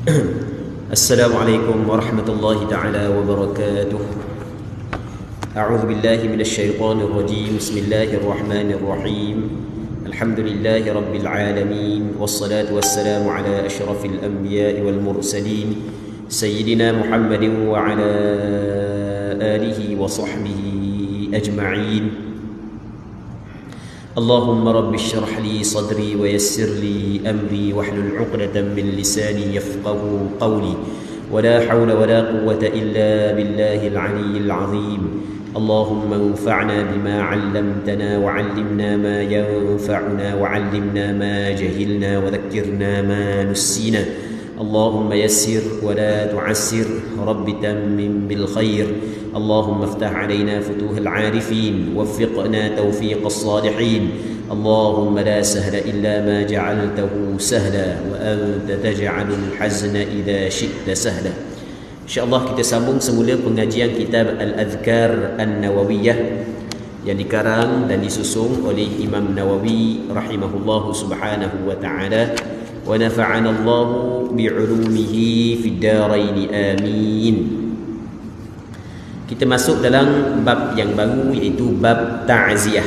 Assalamualaikum warahmatullahi ta'ala wabarakatuh. A'udzu billahi minasy syaithanir rajim. Bismillahirrahmanirrahim. Alhamdulillahi rabbil alamin wassalatu wassalamu ala asyrafil anbiya'i wal mursalin sayyidina Muhammadin wa ala alihi wa sahbihi ajma'in. اللهم رب اشرح لي صدري ويسر لي أمري واحلل عقدة من لساني يفقه قولي ولا حول ولا قوة إلا بالله العلي العظيم. اللهم انفعنا بما علمتنا وعلمنا ما ينفعنا وعلمنا ما جهلنا وذكرنا ما نسينا. اللهم يسر ولا تعسر رب تمم بالخير. اللهم افتح علينا فتوح العارفين وفقنا توفيق الصالحين. اللهم لا سهل إلا ما جعلته سهلا وأنت تجعل الحزن إذا شئت سهلا. InsyaAllah kita sambung semula pengajian kitab Al-Adhkar An-Nawawiyah yang dikarang dan disusun oleh Imam Nawawi rahimahullahu subhanahu wa ta'ala, wa nafa'ana Allahu bi'ulumihi fid darain amin. Kita masuk dalam bab yang baru, iaitu bab ta'ziyah.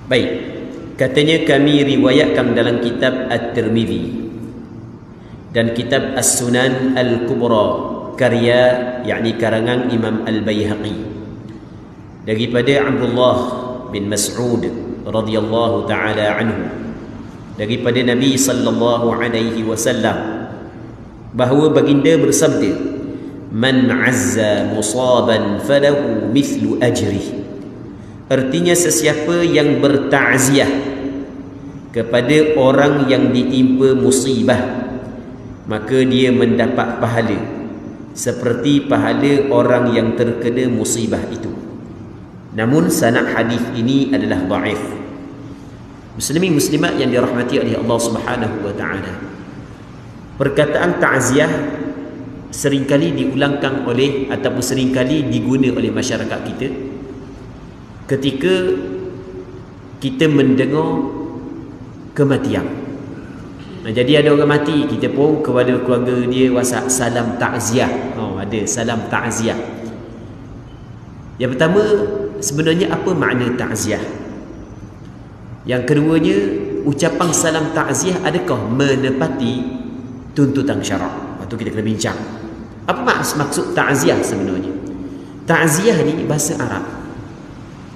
Baik, katanya kami riwayatkan dalam kitab At-Tirmidzi dan kitab As-Sunan Al-Kubra karya yakni karangan Imam Al-Baihaqi daripada Abdullah bin Mas'ud radhiyallahu taala anhu daripada Nabi sallallahu alaihi wasallam bahawa baginda bersabda, man azza musaban falahu mithlu ajrih. Artinya sesiapa yang bertakziah kepada orang yang ditimpa musibah, maka dia mendapat pahala seperti pahala orang yang terkena musibah itu. Namun sanad hadis ini adalah dhaif. Muslimin muslimat yang dirahmati oleh Allah Subhanahu wa taala, perkataan ta'ziah seringkali diulangkan oleh ataupun seringkali diguna oleh masyarakat kita ketika kita mendengar kematian. Jadi ada orang mati, kita pun kepada keluarga dia WhatsApp salam ta'ziah. Ada salam ta'ziah. Yang pertama, sebenarnya apa makna ta'ziah? Yang keduanya, ucapan salam ta'ziah adakah menepati tuntutan syarak? Itu kita kena bincang. Apa maksud ta'ziah sebenarnya? Ta'ziah ni bahasa Arab.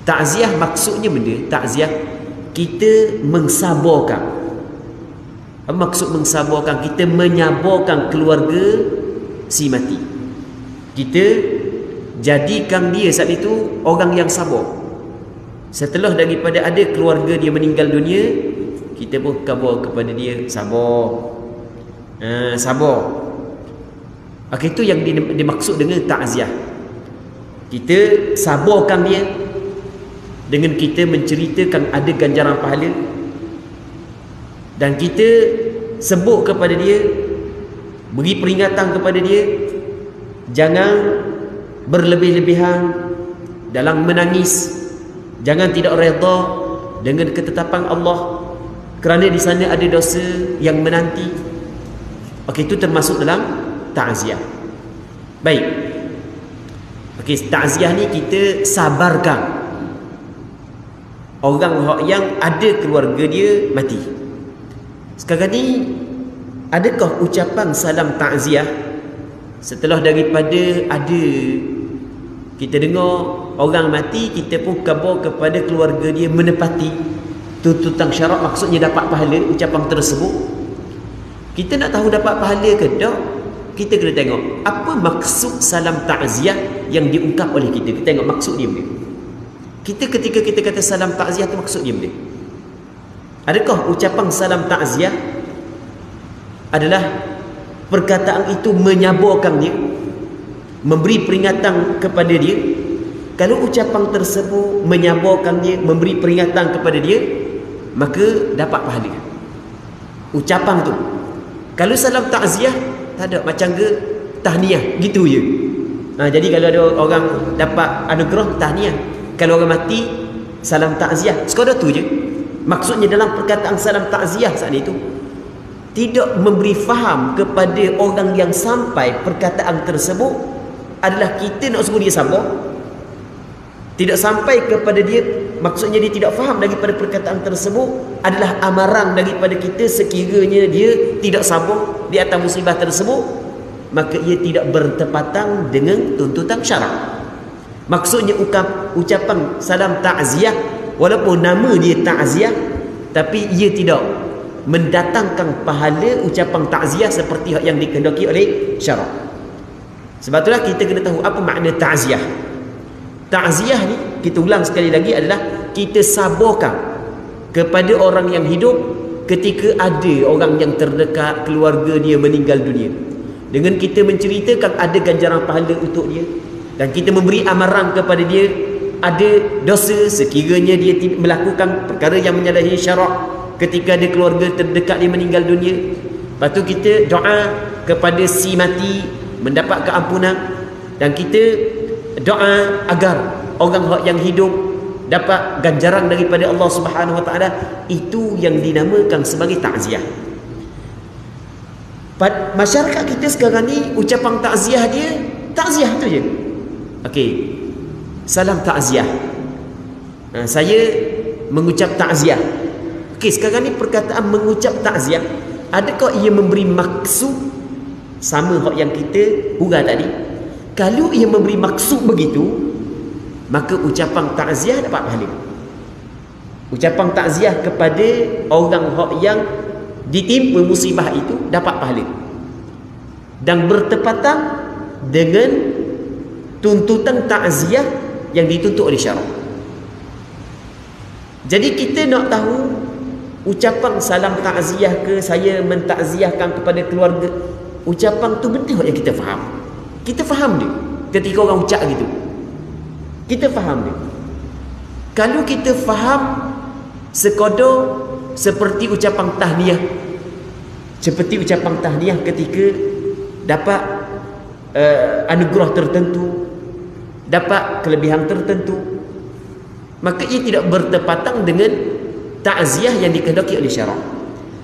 Ta'ziah maksudnya benda, ta'ziah kita mengsabarkan. Apa maksud mengsabarkan? Kita menyabarkan keluarga si mati. Kita jadikan dia saat itu orang yang sabar. Setelah daripada ada keluarga dia meninggal dunia, kita pun khabar kepada dia sabar. Sabar. Itu yang dimaksud dengan ta'ziah. Kita sabarkan dia dengan kita menceritakan ada ganjaran pahala, dan kita sebut kepada dia, beri peringatan kepada dia, jangan berlebih-lebihan dalam menangis, jangan tidak redha dengan ketetapan Allah kerana di sana ada dosa yang menanti. Itu termasuk dalam ta'ziah. Baik. Ta'ziah ni kita sabarkan orang yang ada keluarga dia mati. Sekarang ni, adakah ucapan salam ta'ziah setelah daripada ada kita dengar orang mati, kita pun khabar kepada keluarga dia menepati tuntutan syarak, maksudnya dapat pahala ucapan tersebut? Kita nak tahu dapat pahala ke tak, kita kena tengok apa maksud salam ta'ziah yang diungkap oleh kita. Kita tengok maksud dia benda. Kita ketika kita kata salam ta'ziah tu maksud dia benda. Adakah ucapan salam ta'ziah adalah perkataan itu menyabarkan dia, memberi peringatan kepada dia? Kalau ucapan tersebut menyabarkan dia, memberi peringatan kepada dia, maka dapat pahala ucapan tu. Kalau salam ta'ziah tak ada, macam ke tahniah gitu je. Jadi kalau ada orang dapat anugerah, tahniah. Kalau orang mati, salam ta'ziah. Sekadar tu je maksudnya dalam perkataan salam ta'ziah saat itu. tidak memberi faham kepada orang yang sampai perkataan tersebut adalah kita nak suruh dia sabar, tidak sampai kepada dia, maksudnya dia tidak faham daripada perkataan tersebut adalah amaran daripada kita sekiranya dia tidak sabar di atas musibah tersebut, maka ia tidak bertepatan dengan tuntutan syarak. Maksudnya ucapan salam takziah walaupun nama dia takziah, tapi ia tidak mendatangkan pahala ucapan takziah seperti yang dikehendaki oleh syarak. Sebab itulah kita kena tahu apa makna takziah. Takziah ni, kita ulang sekali lagi, adalah kita sabarkan kepada orang yang hidup ketika ada orang yang terdekat, keluarga dia meninggal dunia, dengan kita menceritakan ada ganjaran pahala untuk dia, dan kita memberi amaran kepada dia ada dosa sekiranya dia melakukan perkara yang menyalahi syarak ketika ada keluarga terdekat dia meninggal dunia. Lepas tu kita doa kepada si mati mendapat keampunan, dan kita doa agar orang yang hidup dapat ganjaran daripada Allah Subhanahu Wa Taala. Itu yang dinamakan sebagai takziah. Masyarakat kita sekarang ni ucapan takziah dia takziah tu je. Okey, salam takziah, saya mengucap takziah. Okey, sekarang ni perkataan mengucap takziah, adakah ia memberi maksud sama yang kita hurah tadi? Kalau ia memberi maksud begitu, maka ucapan takziah dapat pahala. Ucapan takziah kepada orang yang ditimpa musibah itu dapat pahala, dan bertepatan dengan tuntutan takziah yang dituntut oleh syarak. Jadi kita nak tahu ucapan salam takziah ke, saya mentakziahkan kepada keluarga, ucapan tu benda yang kita faham. Kita faham dia ketika orang ucap gitu, kita faham dia. Kalau kita faham sekadar seperti ucapan tahniah, seperti ucapan tahniah ketika dapat anugerah tertentu, dapat kelebihan tertentu, maka ia tidak bertepatan dengan takziah yang dikehendaki oleh syarak.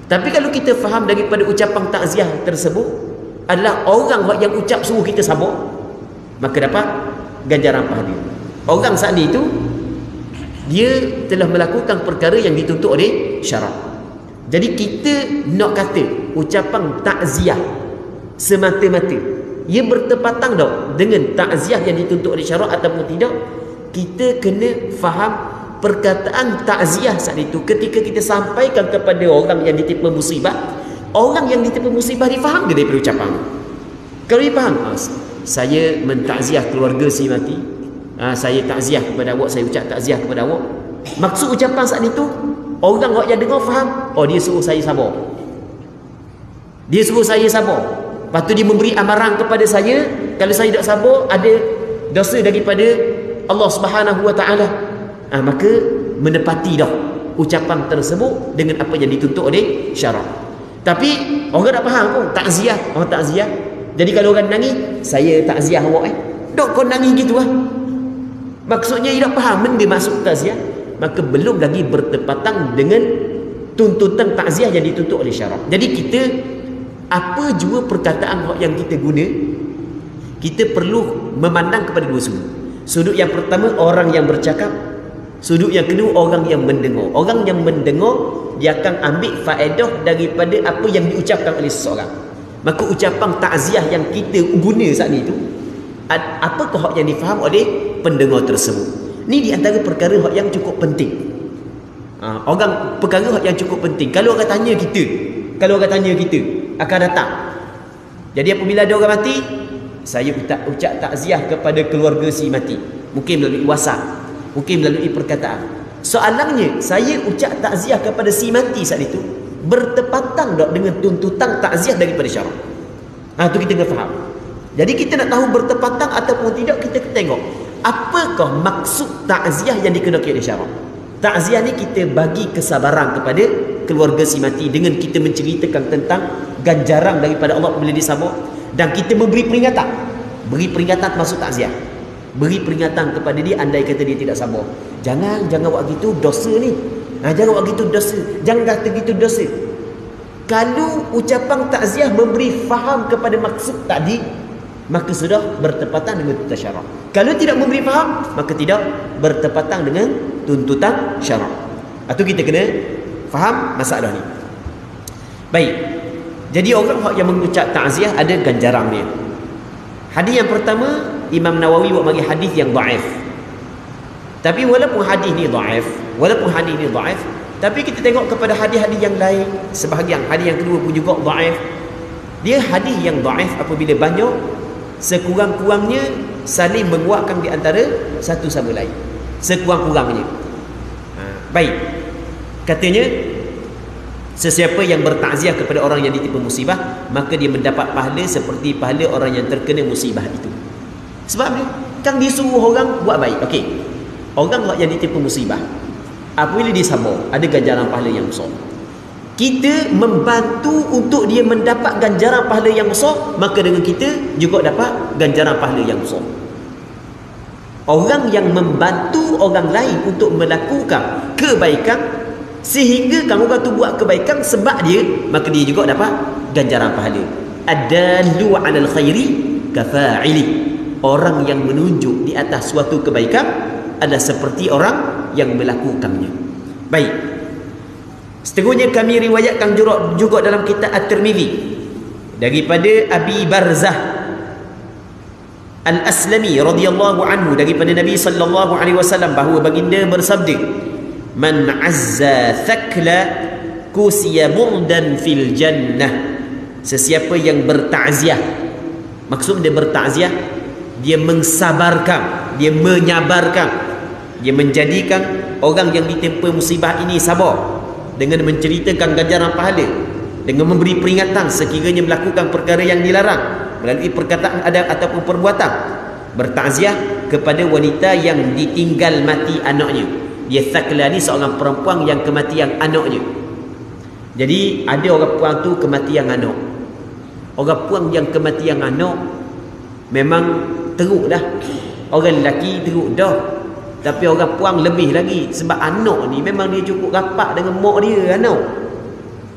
Tapi kalau kita faham daripada ucapan takziah tersebut adalah orang yang ucap suruh kita sabar, maka dapat ganjaran pahala. Orang saat itu dia telah melakukan perkara yang dituntut oleh syarak. Jadi kita nak kata ucapan takziah semata-mata ia bertepatan tak dengan takziah yang dituntut oleh syarak ataupun tidak, kita kena faham perkataan takziah saat itu ketika kita sampaikan kepada orang yang ditimpa musibah. Orang yang ditimpa musibah difaham ke daripada ucapan? Kalau dia faham, saya mentakziah keluarga si mati, saya takziah kepada awak, saya ucap takziah kepada awak. Maksud ucapan saat itu, orang yang dengar faham, oh dia suruh saya sabar, dia suruh saya sabar. Lepas tu dia memberi amaran kepada saya, kalau saya tak sabar ada dosa daripada Allah Subhanahu Wa Taala. Maka menepati dah ucapan tersebut dengan apa yang dituntut oleh syarak. Tapi orang tak faham pun takziah, orang takziah. Jadi kalau orang nangis, saya takziah awak dok kau nangis gitu maksudnya dia tak faham benda maksud takziah, maka belum lagi bertepatan dengan tuntutan takziah yang dituntut oleh syarak. Jadi kita apa jua perkataan yang kita guna, kita perlu memandang kepada dua sudut. Sudut yang pertama orang yang bercakap, sudut yang kedua orang yang mendengar. Orang yang mendengar dia akan ambil faedah daripada apa yang diucapkan oleh seseorang. Maka ucapan takziah yang kita guna saat ini itu, apakah yang difaham oleh pendengar tersebut? Ini di antara perkara yang cukup penting. Perkara yang cukup penting. Kalau orang tanya kita, akan datang. Jadi apabila ada orang mati, saya ucap takziah kepada keluarga si mati. Mungkin melalui WhatsApp, mungkin melalui perkataan. Soalannya, saya ucap takziah kepada si mati saat itu bertepatan tak dengan tuntutan takziah daripada syarak? Itu kita kena faham. Jadi kita nak tahu bertepatan ataupun tidak, kita tengok apakah maksud takziah yang dikehendaki oleh syarak. Takziah ni kita bagi kesabaran kepada keluarga si mati dengan kita menceritakan tentang ganjaran daripada Allah bila disabar, dan kita memberi peringatan. Beri peringatan masuk takziah. Beri peringatan kepada dia andai kata dia tidak sabar. Jangan buat gitu, dosa ni. Jangan buat gitu, dosa. Jangan kata gitu, dosa. Kalau ucapan takziah memberi faham kepada maksud tadi, maka sudah bertepatan dengan tuntutan syarak. Kalau tidak memberi faham, maka tidak bertepatan dengan tuntutan syarak. Atau kita kena faham masalah ni. Baik. Jadi orang yang mengucap takziah ada ganjaran dia. Hadis yang pertama, Imam Nawawi buat bagi hadis yang dhaif. Tapi walaupun hadis ni dhaif, tapi kita tengok kepada hadis-hadis yang lain, sebahagian hadis yang kedua pun juga dhaif. Dia hadis yang dhaif apabila banyak, sekurang-kurangnya saling menguatkan di antara satu sama lain. Sekurang-kurangnya. Baik. Katanya, sesiapa yang bertakziah kepada orang yang ditimpa musibah, maka dia mendapat pahala seperti pahala orang yang terkena musibah itu. Sebab ni, kan disuruh orang buat baik. Okey. Orang yang ditimpa musibah, apabila dia sabar, ada ganjaran pahala yang besar. Kita membantu untuk dia mendapat ganjaran pahala yang besar, maka dengan kita juga dapat ganjaran pahala yang besar. Orang yang membantu orang lain untuk melakukan kebaikan, sehingga kamu orang tu buat kebaikan sebab dia, maka dia juga dapat ganjaran pahala. Adallu 'alal khairi kafa'ili. Orang yang menunjuk di atas suatu kebaikan adalah seperti orang yang melakukannya. Baik. Seterusnya kami riwayatkan juga dalam kitab At-Tirmizi daripada Abi Barzah Al-Aslami radhiyallahu anhu, daripada Nabi sallallahu alaihi wasallam bahawa baginda bersabda, "Man 'azza thakla kusiya burdan fil jannah." Sesiapa yang bertakziah, maksud dia bertakziah, dia mengsabarkan, dia menyabarkan, dia menjadikan orang yang ditimpa musibah ini sabar dengan menceritakan ganjaran pahala, dengan memberi peringatan sekiranya melakukan perkara yang dilarang melalui perkataan ada ataupun perbuatan. Bertakziah kepada wanita yang ditinggal mati anaknya. Dia thakla ni seorang perempuan yang kematian anaknya. Jadi ada orang puan tu kematian anak. Orang puan yang kematian anak memang teruk dah. Orang lelaki teruk dah, tapi orang puang lebih lagi. Sebab anak ni memang dia cukup rapat dengan mak dia.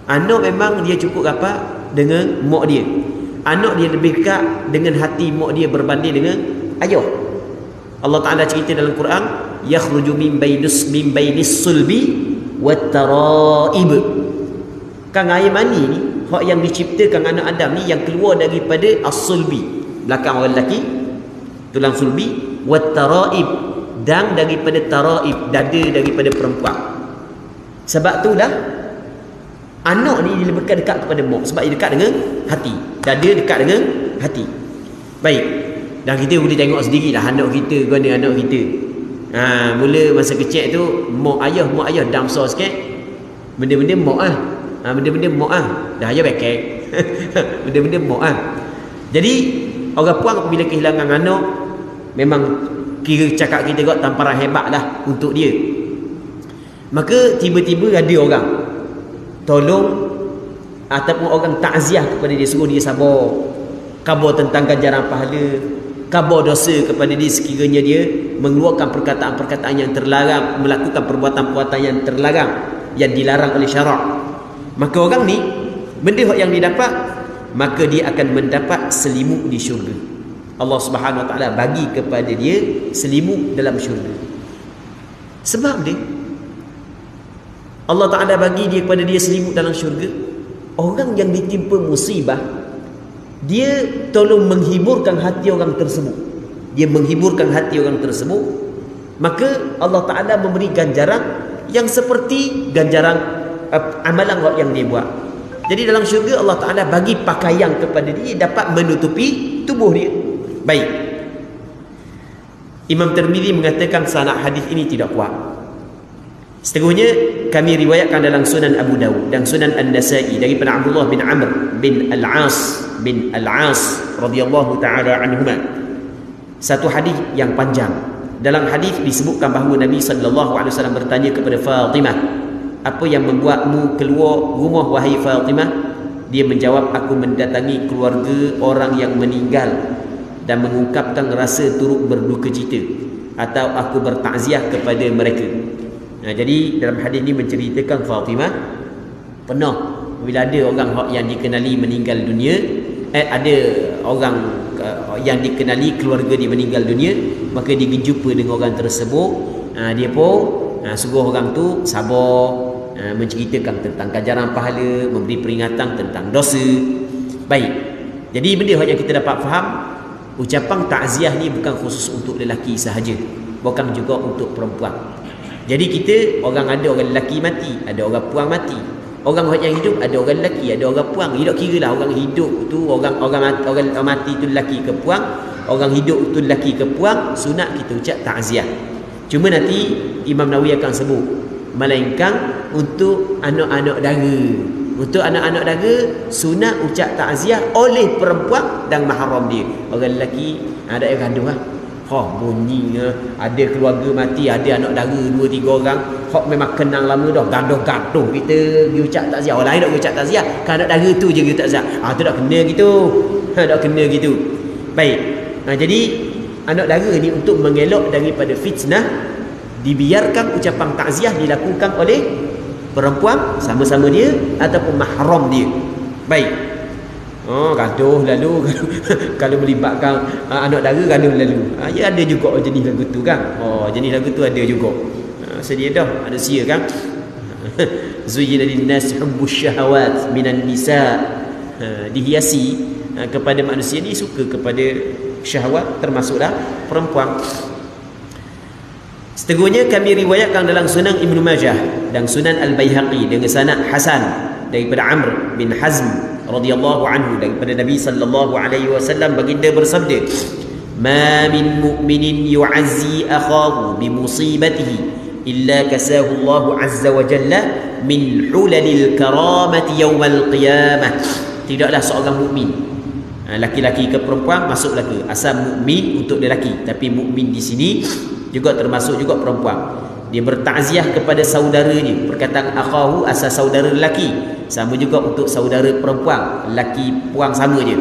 Anak memang dia cukup rapat dengan mak dia. Anak dia lebih dekat dengan hati mak dia berbanding dengan ayah. Allah Ta'ala cerita dalam Quran, yakhruju min bainis sulbi wat taraib. Kan air mani ni, hak yang diciptakan anak Adam ni, yang keluar daripada as-sulbi, belakang orang lelaki, tulang sulbi, wat taraib, dan daripada taraib, dada daripada perempuan. Sebab itulah anak ni dia lebih dekat kepada mak, sebab dia dekat dengan hati. Dada dekat dengan hati. Baik. Dan kita boleh tengok sendirilah anak kita, guna anak kita. Mula masa kecil tu mak ayah dam besar sikit. Benda-benda mak benda-benda mak dah ayah bekek. Benda-benda mak Jadi orang puang bila kehilangan anak, memang kira cakap kita kot tamparan hebat lah untuk dia. Maka tiba-tiba ada orang tolong ataupun orang takziah kepada dia, suruh dia sabar, khabar tentang ganjaran pahala, khabar dosa kepada dia sekiranya dia mengeluarkan perkataan-perkataan yang terlarang, melakukan perbuatan-perbuatan yang terlarang, yang dilarang oleh syarak. Maka orang ni, benda yang dia dapat, maka dia akan mendapat selimut di syurga. Allah Subhanahu Wa Taala bagi kepada dia selimut dalam syurga. Sebab dia Allah Ta'ala bagi dia kepada dia selimut dalam syurga. Orang yang ditimpa musibah, dia tolong menghiburkan hati orang tersebut. Dia menghiburkan hati orang tersebut, maka Allah Ta'ala memberi ganjaran yang seperti ganjaran amalan yang dia buat. Jadi dalam syurga Allah Ta'ala bagi pakaian kepada dia, dapat menutupi tubuh dia. Baik. Imam Tirmizi mengatakan sanad hadis ini tidak kuat. Seterusnya kami riwayatkan dalam Sunan Abu Dawud dan Sunan An-Nasa'i daripada Abdullah bin Amr bin Al-As radhiyallahu taala anhuma. Satu hadis yang panjang. Dalam hadis disebutkan bahawa Nabi sallallahu alaihi wasallam bertanya kepada Fatimah, "Apa yang membuatmu keluar rumah wahai Fatimah?" Dia menjawab, "Aku mendatangi keluarga orang yang meninggal dan mengungkapkan rasa turut berduka cita, atau aku bertakziah kepada mereka." Jadi dalam hadis ini menceritakan Fatimah pernah Bila ada orang yang dikenali meninggal dunia, ada orang yang dikenali keluarga dia meninggal dunia, maka dia jumpa dengan orang tersebut, dia pun suruh orang tu sabar, menceritakan tentang ganjaran pahala, memberi peringatan tentang dosa. Baik. Jadi benda yang kita dapat faham, ucapan takziah ni bukan khusus untuk lelaki sahaja, bukan juga untuk perempuan. Jadi kita orang lelaki mati, ada orang puang mati. Orang yang hidup ada orang lelaki, ada orang puang. Tidak kira lah orang hidup tu orang mati tu lelaki ke puang, orang hidup tu lelaki ke puang, sunat kita ucap takziah. Cuma nanti Imam Nawawi akan sebut, melainkan untuk anak-anak dara. Untuk anak-anak dara sunat ucap takziah oleh perempuan dan mahram dia. Orang lelaki ada yang gaduh lah. Bunyi ada keluarga mati, ada anak dara 2-3 orang, memang kenal lama dah, gaduh-gaduh kita pergi ucap takziah. Orang lain nak pergi ucap takziah, kan anak dara tu je pergi takziah. Tu tak kena gitu. Tak kena gitu. Baik. Jadi anak dara ni untuk mengelak daripada fitnah, dibiarkan ucapan takziah dilakukan oleh perempuan sama-sama dia ataupun mahram dia. Baik. Gaduh lalu kalau melibatkan anak dara gaduh lalu. Ya ada juga jenis lagu tu kan. Jenis lagu tu ada juga. Sedia dah ada sia kan. Zuyyina lin-nas hubbus syahawat minan nisa. Dihiasi kepada manusia ni suka kepada syahwat, termasuklah perempuan. Seterusnya kami riwayatkan dalam Sunan Ibnu Majah dan Sunan Al-Baihaqi dengan sanad hasan daripada Amr bin Hazm radhiyallahu anhu, daripada Nabi sallallahu alaihi wasallam, baginda bersabda, "Ma min mu'minin yu'azzi akhahu bi musibatihi illa kasahu Allah azza wa jalla min hulalil karamati yaumal qiyamah." Tidaklah seorang mukmin, laki-laki ke perempuan masuklah ke asal mukmin untuk lelaki, tapi mukmin di sini juga termasuk juga perempuan. Dia bertakziah kepada saudaranya. Perkataan akhahu asal saudara lelaki, sama juga untuk saudara perempuan, lelaki puang sama je.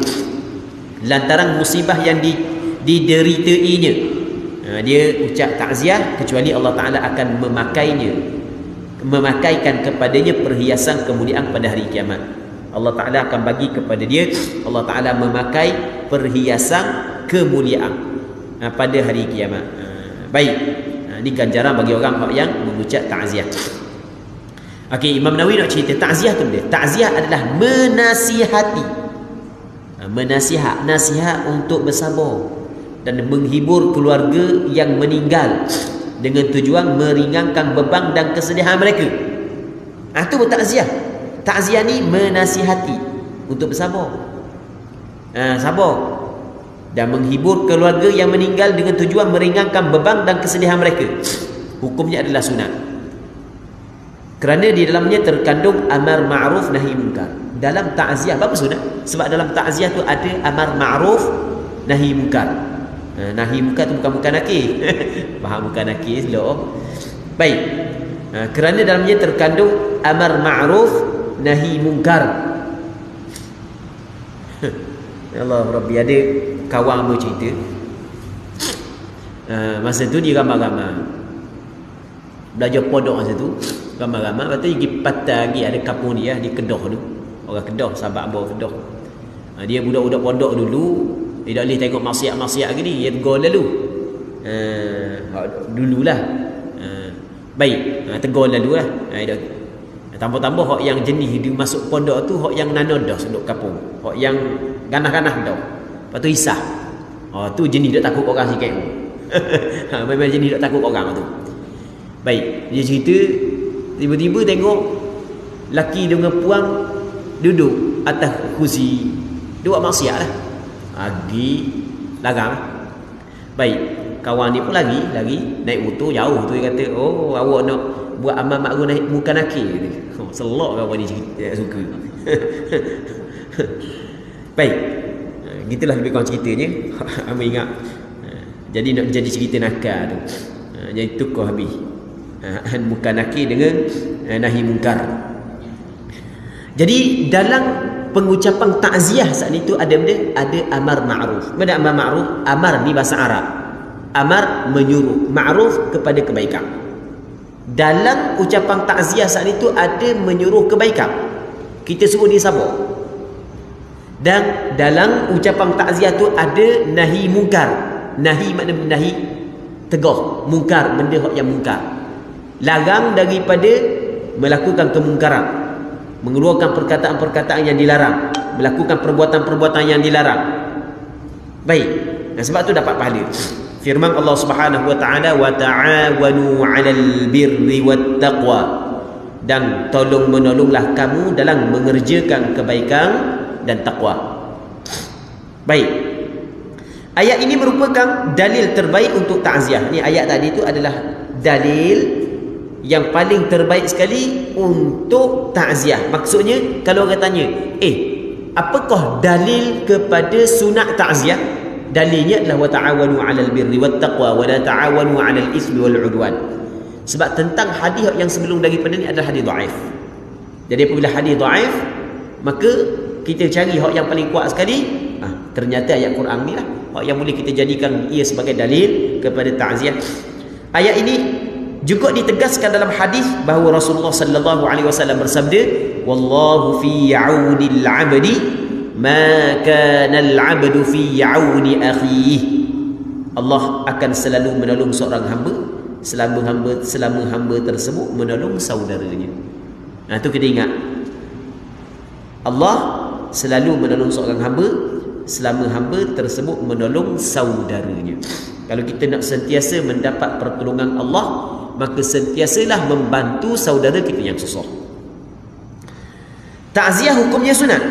Lantaran musibah yang dideritainya, dia ucap takziah, kecuali Allah Ta'ala akan memakaikan kepadanya perhiasan kemuliaan pada hari kiamat. Allah Ta'ala akan bagi kepada dia, Allah Ta'ala memakai perhiasan kemuliaan pada hari kiamat. Baik, ini ganjaran bagi orang yang mengucap takziah. Okey, Imam Nawawi nak cerita takziah tu dia. Takziah adalah menasihati. Nasihat untuk bersabar dan menghibur keluarga yang meninggal dengan tujuan meringankan beban dan kesedihan mereka. Itu bertakziah. Takziah ni menasihati untuk bersabar. Sabar dan menghibur keluarga yang meninggal dengan tujuan meringankan beban dan kesedihan mereka. Hukumnya adalah sunat, kerana di dalamnya terkandung amar ma'ruf nahi munkar. Dalam takziah apa sunat? Sebab dalam takziah tu ada amar ma'ruf nahi munkar. Nahi munkar tu bukan nakir. Faham bukan nakir slow. Baik. Kerana dalamnya terkandung amar ma'ruf nahi munkar. Allah Rabbi, ada kawan bercerita, masa tu dia ramai-ramai belajar podok masa tu, ramai-ramai. Lepas tu dia pergi patah lagi, ada kampung dia di Kedah tu, orang Kedah, sahabat bawa Kedah. Dia budak-budak pondok dulu, dia tak boleh tengok maksiat-maksiat gini, dia tegur lalu. Dululah. Baik, tegur lalu lah. Tambah-tambah hak yang jenis dia masuk pondok tu, hak yang nanodah duduk kampung, hak yang ganah-ganah dah. Lepas tu hisah. Tu jenis tak takut orang sikit. Memang jenis tak takut orang tu. Baik, dia cerita tiba-tiba tengok laki dengan puang duduk atas kursi, dia buat maksiat lah. Lagi larang. Baik, kawan dia pun lagi naik motor jauh tu, dia kata, awak nak buat amal makruh naik muka nakir. Selok kawan ni cerita, suka. Baik, gitulah lebih kurang ceritanya. Ambil ingat. Jadi nak jadi cerita nakal tu. Jadi tukar habis. Muka nakir dengan nahi munkar. Jadi dalam pengucapan takziah saat itu ada amar ma'ruf. Benda amar ma'ruf, amar di bahasa Arab. Amar menyuruh, ma'ruf kepada kebaikan. Dalam ucapan takziah saat itu ada menyuruh kebaikan. kita suruh dia sabar. Dan dalam ucapan takziah tu ada nahi mungkar. Nahi makna nahi tegah, mungkar benda yang mungkar. Larang daripada melakukan kemungkaran, mengeluarkan perkataan-perkataan yang dilarang, melakukan perbuatan-perbuatan yang dilarang. Baik. Dan sebab tu dapat pahala. Firman Allah Subhanahu wa taala, wa ta'awanu 'alal birri wat taqwa. Dan tolong menolonglah kamu dalam mengerjakan kebaikan dan takwa. Baik. Ayat ini merupakan dalil terbaik untuk takziah. Ni ayat tadi itu adalah dalil yang paling terbaik sekali untuk takziah. Maksudnya kalau orang tanya, apakah dalil kepada sunat takziah? Dalilnya adalah wa ta'awanu 'alal birri wat taqwa wa la ta'awanu 'alal ismi wal 'udwan. Sebab tentang hadis yang sebelum daripada ni adalah hadis dhaif. Jadi apabila hadis dhaif, maka kita cari hak yang paling kuat sekali. Ternyata ayat Quran ni lah hak yang boleh kita jadikan ia sebagai dalil kepada takziah. Ayat ini juga ditegaskan dalam hadis bahawa Rasulullah sallallahu alaihi wasallam bersabda, wallahu fi 'aunil 'abdi ma kana al-'abdu fi 'auni akhihi. Allah akan selalu menolong seorang hamba selama hamba tersebut menolong saudaranya. Itu kita ingat. Allah selalu menolong seorang hamba selama hamba tersebut menolong saudaranya. Kalau kita nak sentiasa mendapat pertolongan Allah, maka sentiasalah membantu saudara kita yang susah. Takziah hukumnya sunat,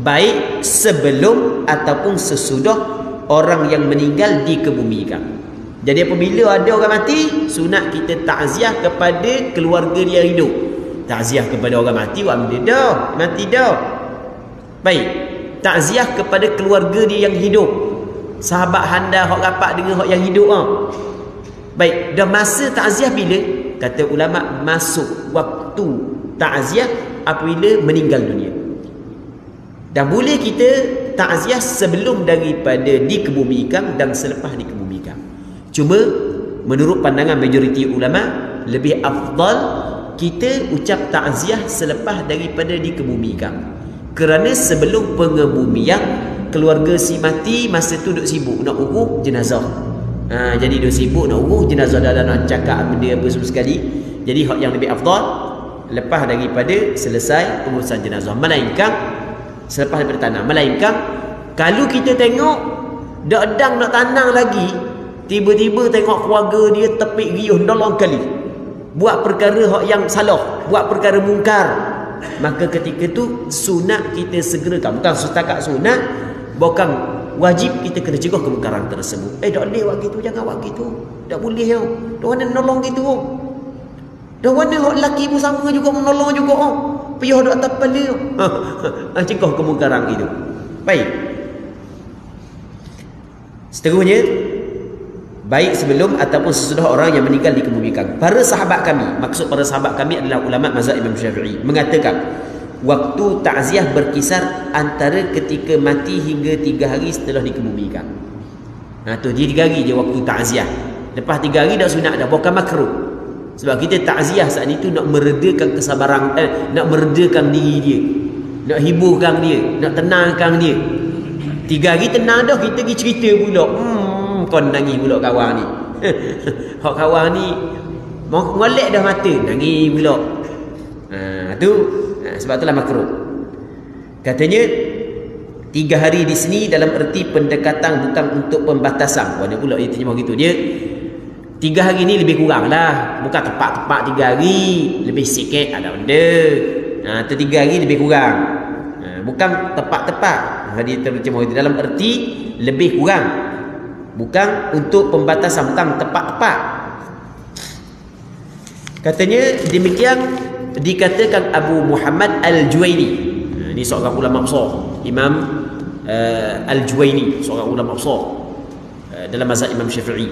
baik sebelum ataupun sesudah orang yang meninggal dikebumikan. Jadi apabila ada orang mati, sunat kita takziah kepada keluarga dia hidup. Takziah kepada orang mati, mati dah. Baik, takziah kepada keluarga dia yang hidup. Sahabat handa hok rapat dengan hok yang hidup. Baik, dah masa takziah bila? Kata ulama, masuk waktu takziah apabila meninggal dunia. Dan boleh kita takziah sebelum daripada dikebumikan dan selepas dikebumikan. Cuma menurut pandangan majoriti ulama, lebih afdal kita ucap takziah selepas daripada dikebumikan. Kerana sebelum pengebumian, keluarga si mati masa tu duk sibuk nak urus jenazah. Jadi duk sibuk nak urus jenazah, dah nak cakap benda apa semua sekali. Jadi hak yang lebih afdal lepas daripada selesai pengurusan jenazah. Melainkan selepas daripada tanah. Melainkan kalau kita tengok dak edang nak tanang lagi, tiba-tiba tengok keluarga dia tepik riuh nolong kali, buat perkara hak yang salah, buat perkara mungkar, maka ketika tu sunat kita segerakan. Bukan setakat sunat, bukan wajib kita kena cegah kemungkaran tersebut. Tak boleh buat gitu, jangan buat gitu, tak boleh tau. Dah mana nolong gitu. Dah mana hak lelaki pun sama juga menolong juga. Payah dak atas kepala. Cegah kemungkaran itu. Baik. Seterusnya, baik sebelum ataupun sesudah orang yang meninggal dikebumikan. Para sahabat kami, maksud para sahabat kami adalah ulama mazhab Imam Syafi'i, mengatakan waktu takziah berkisar antara ketika mati hingga 3 hari setelah dikebumikan. Tu dia 3 hari je waktu takziah. Lepas 3 hari dah sunat dah, bukan makruh. Sebab kita takziah saat itu nak meredakan kesabaran, nak meredakan diri dia, nak hiburkan dia, nak tenangkan dia. 3 hari tenang dah, kita pergi cerita pula. Kau nangis pula kawan ni. Hak kawan ni molek dah mata, nangis pula. Sebab itulah makruh. Katanya 3 hari di sini dalam erti pendekatan, bukan untuk pembatasan. Mana pula dia terjemah gitu. Dia 3 hari ni lebih kurang lah, bukan tepat-tepat 3 hari, lebih sikit ada benda. 3 hari lebih kurang, bukan tepat-tepat. Dia terjemah itu dalam erti lebih kurang, bukan untuk pembatasan, bukan tepat-tepat. Katanya demikian dikatakan Abu Muhammad Al-Juwaini. Ini seorang ulama besar, Imam Al-Juwaini, seorang ulama besar dalam mazhab Imam Syafi'i.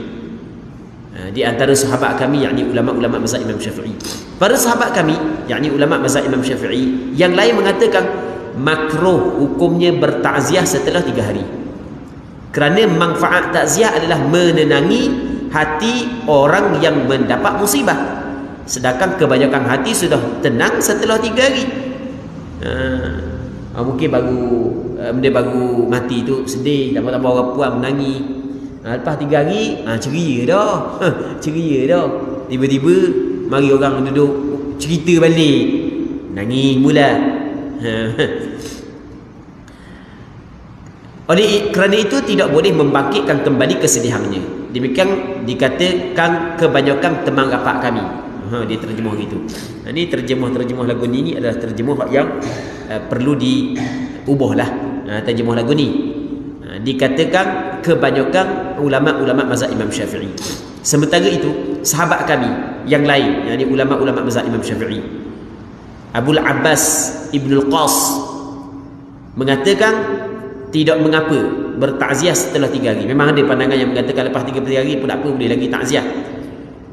Di antara sahabat kami, yakni ulama-ulama mazhab Imam Syafi'i. Para sahabat kami, yakni ulama mazhab Imam Syafi'i, yang lain mengatakan makruh hukumnya bertakziah setelah 3 hari. Kerana manfaat takziah adalah menenangi hati orang yang mendapat musibah. Sedangkan kebanyakan hati sudah tenang setelah 3 hari. Mungkin dia baru mati tu sedih, tambah-tambah orang puan menangis. Lepas 3 hari ceria dah. Ceria dah. Tiba-tiba mari orang duduk cerita balik, nangis mula. Oleh kerana itu tidak boleh membangkitkan kembali kesedihannya. Demikian dikatakan kebanyakan teman rapat kami. Dia terjemah gitu. Ini terjemah lagu ni adalah terjemah yang perlu diubahlah. Terjemah lagu ni dikatakan kebanyakan ulama-ulama mazhab Imam Syafi'i. Sementara itu sahabat kami yang lain, yakni ulama-ulama mazhab Imam Syafi'i, Abul Abbas Ibnul Qas mengatakan tidak mengapa bertakziah setelah 3 hari. Memang ada pandangan yang mengatakan lepas 3 hari pun tak apa, boleh lagi takziah.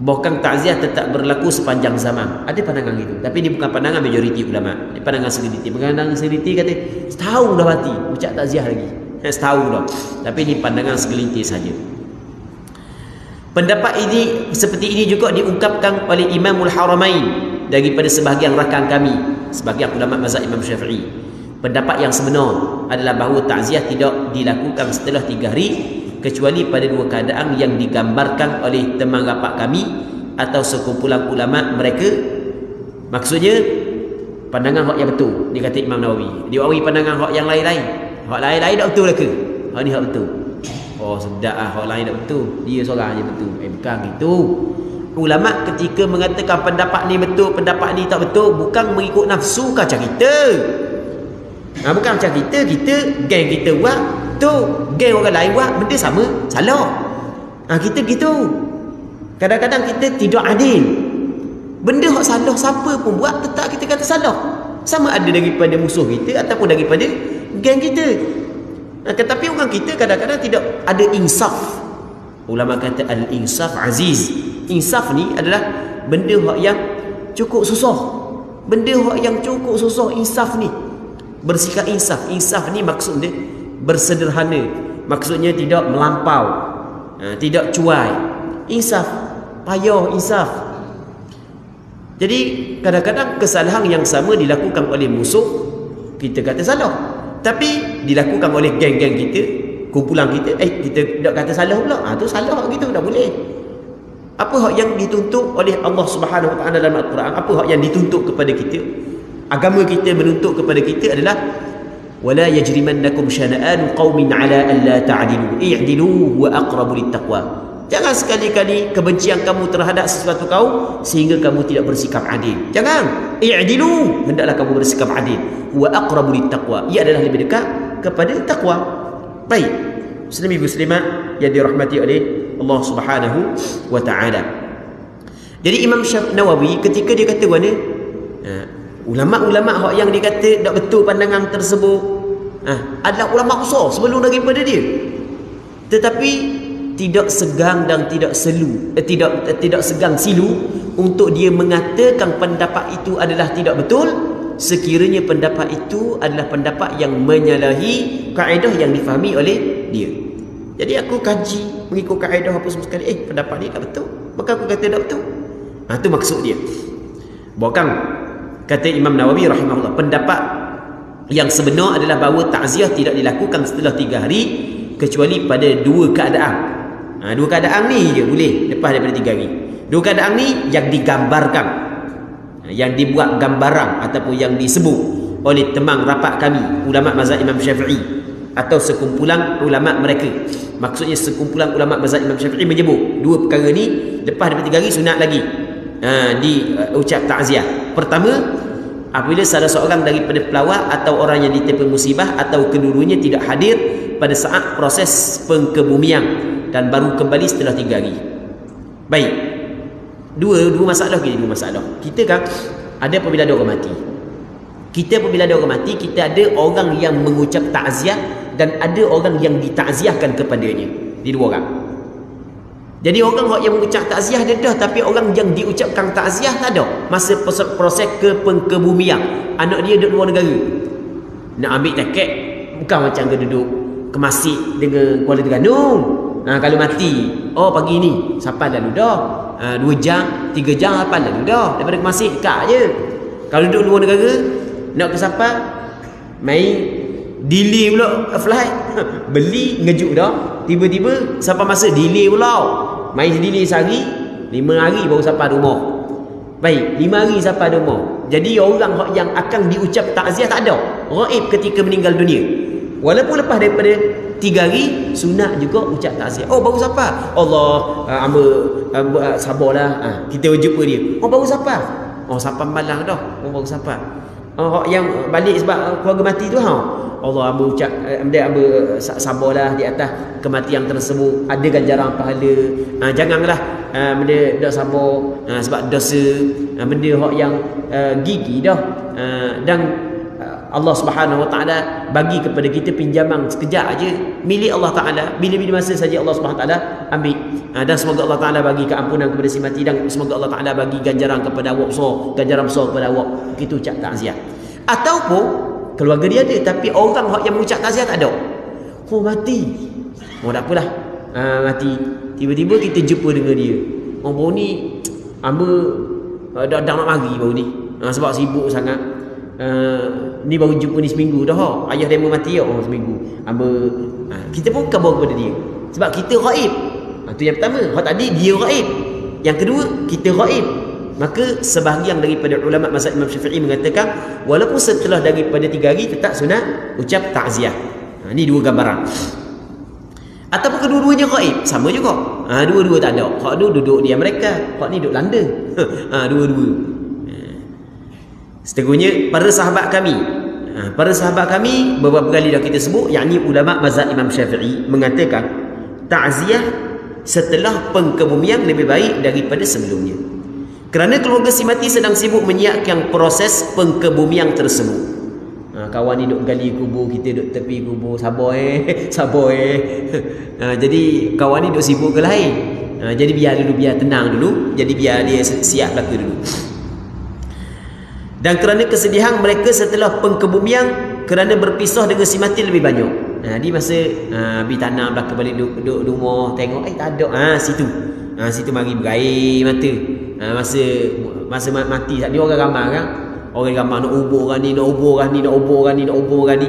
Bahkan takziah tetap berlaku sepanjang zaman. Ada pandangan itu, tapi ini bukan pandangan majoriti ulama. Ini pandangan segelintir. Pandangan segelintir kata setahun dah mati, ucap takziah lagi. Setahun dah. Tapi ini pandangan segelintir saja. Pendapat ini seperti ini juga diungkapkan oleh Imamul Haramain daripada sebahagian rakan kami, sebahagian ulama mazhab Imam Syafi'i. Pendapat yang sebenar adalah bahawa takziah tidak dilakukan setelah 3 hari kecuali pada 2 keadaan yang digambarkan oleh teman rapat kami atau sekumpulan ulama mereka. Maksudnya pandangan hak yang betul, dia kata Imam Nawawi. Dia bagi pandangan hak yang lain-lain. Hak lain-lain tak betul lah ke? Hak ni hak betul. Oh sedap lah, hak lain tak betul, dia seorang je betul. Bukan gitu. Ulama ketika mengatakan pendapat ni betul, pendapat ni tak betul, bukan mengikut nafsu macam kita. Bukan macam kita geng kita buat tu, geng orang lain buat benda sama, salah. Kita gitu. Kadang-kadang kita tidak adil. Benda hak salah siapa pun buat tetap kita kata salah. Sama ada daripada musuh kita ataupun daripada geng kita. Tetapi orang kita kadang-kadang tidak ada insaf. Ulama kata al-insaf aziz. Insaf ni adalah benda hak yang cukup susah. Benda hak yang cukup susah, insaf ni. Bersikap insaf. Insaf ni maksudnya bersederhana. Maksudnya tidak melampau, tidak cuai. Insaf, payah insaf. Jadi kadang-kadang kesalahan yang sama dilakukan oleh musuh, kita kata salah. Tapi dilakukan oleh geng-geng kita, kumpulan kita, kita tak kata salah pula. Tu salah hak gitu, tak boleh. Apa hak yang dituntut oleh Allah Subhanahu Wa Taala dalam Al-Quran? Apa hak yang dituntut kepada kita? Agama kita menuntut kepada kita adalah wala yajrimannakum syana'an qaumin ala alla ta'dilu i'dilu wa aqrabu littaqwa. Jangan sekali-kali kebencian kamu terhadap sesuatu kaum sehingga kamu tidak bersikap adil. Jangan. I'dilu, hendaklah kamu bersikap adil. Wa aqrabu littaqwa, ia adalah lebih dekat kepada takwa. Baik, muslimin muslimat yang dirahmati oleh Allah Subhanahu wa taala. Jadi Imam Nawawi ketika dia kata mana ulama-ulama yang dia kata tak betul pandangan tersebut adalah ulama besar sebelum daripada dia, tetapi tidak segan dan tidak segan silu untuk dia mengatakan pendapat itu adalah tidak betul sekiranya pendapat itu adalah pendapat yang menyalahi kaedah yang difahami oleh dia. Jadi aku kaji mengikut kaedah apa semua sekali, pendapat ni tak betul, maka aku kata tak betul. Itu maksud dia. Bukan kata Imam Nawawi rahimahullah, pendapat yang sebenar adalah bahawa takziah tidak dilakukan setelah 3 hari kecuali pada 2 keadaan. 2 keadaan ni je boleh lepas daripada 3 hari. 2 keadaan ni yang digambarkan, yang dibuat gambaran ataupun yang disebut oleh teman rapat kami ulama mazhab Imam Syafi'i atau sekumpulan ulama mereka. Maksudnya sekumpulan ulama mazhab Imam Syafi'i menyebut 2 perkara ni lepas daripada 3 hari sunat lagi diucap takziah. Pertama, apabila salah seorang daripada pelawak atau orang yang ditimpa musibah atau kedua-duanya tidak hadir pada saat proses pengkebumian dan baru kembali setelah 3 hari. Baik, dua masalah ke? 2 masalah. Kita kan ada apabila ada orang mati. Apabila ada orang mati, kita ada orang yang mengucap takziah dan ada orang yang ditakziahkan kepadanya. Di 2 orang. Jadi orang yang mengucap takziah dia dah, tapi orang yang diucapkan takziah tak ada. Masa proses pengkebumian, anak dia duduk luar negara, nak ambil tiket, bukan macam dia duduk ke masjid dengan Kuala Terengganu. Kalau mati, pagi ni sampai lalu dah, 2 jam 3 jam sampai lalu dah, daripada ke masjid dekat je. Kalau duduk luar negara, Nak ke siapa? Main delay pula flight. Beli ngejut dah. Tiba-tiba sampai masa delay pula. Main delay sehari, 5 hari baru sampai rumah. Baik, 5 hari sampai rumah. Jadi orang yang akan diucap takziah tak ada. Ghaib ketika meninggal dunia. Walaupun lepas daripada 3 hari, sunat juga ucap takziah. Oh, baru siapa? Allah, sabarlah. Kita jumpa dia. Oh, baru siapa? Oh, siapa malam dah. Oh, baru siapa? Oh, yang balik sebab keluarga mati tu Allah ucap sabarlah di atas kematian tersebut. Ada ganjaran pahala. Janganlah benda dak sabar sebab dosa. Benda yang gigi dah. Dan Allah Subhanahu Wa Taala bagi kepada kita pinjaman sekejap aja, milik Allah Taala, bila-bila masa saja Allah Subhanahu Wa Taala ambil. Dan semoga Allah Taala bagi keampunan kepada si mati, dan semoga Allah Taala bagi ganjaran kepada awak besar, ganjaran besar kepada awak. Kita ucap takziah. Ataupun keluarga dia ada tapi orang yang mengucap takziah tak ada. Oh, mati. Oh, tak apalah. Mati. Tiba-tiba kita jumpa dengan dia. Oh, baru ni dah nak mari baru ni. Sebab sibuk sangat. Ni baru jumpa ni seminggu dah. Ayah dia mati seminggu. Kita pun khabar kepada dia sebab kita ghaib. Itu yang pertama. Hak tadi dia ghaib. Yang kedua, kita ghaib. Maka sebahagian daripada ulama mazhab Imam Syafi'i mengatakan walaupun setelah daripada 3 hari tetap sunat ucap takziah. Ni dua gambaran. Ataupun kedua-duanya ghaib, sama juga. Dua-dua tak ada. Hak tu duduk di Amerika, hak ni duduk London. Dua-dua. Seterusnya para sahabat kami. Para sahabat kami beberapa kali dah kita sebut, yakni ulama mazhab Imam Syafi'i mengatakan takziah setelah pengkebumian lebih baik daripada sebelumnya. Kerana keluarga si mati sedang sibuk menyiapkan proses pengkebumian tersebut. Kawan ni duk gali kubur, kita duk tepi kubur, sabar sabar jadi kawan ni duk sibuk ke lain. Jadi biar tenang dulu, jadi biar dia siap belaka dulu. Dan kerana kesedihan mereka setelah pengkebumian kerana berpisah dengan si mati lebih banyak. Dia masa pergi tanam belaka balik duduk rumah tengok tak ada. Situ mari berair mata. Masa mati dia orang ramai kan. Orang ramai nak ubur kan ni, nak ubur kan ni.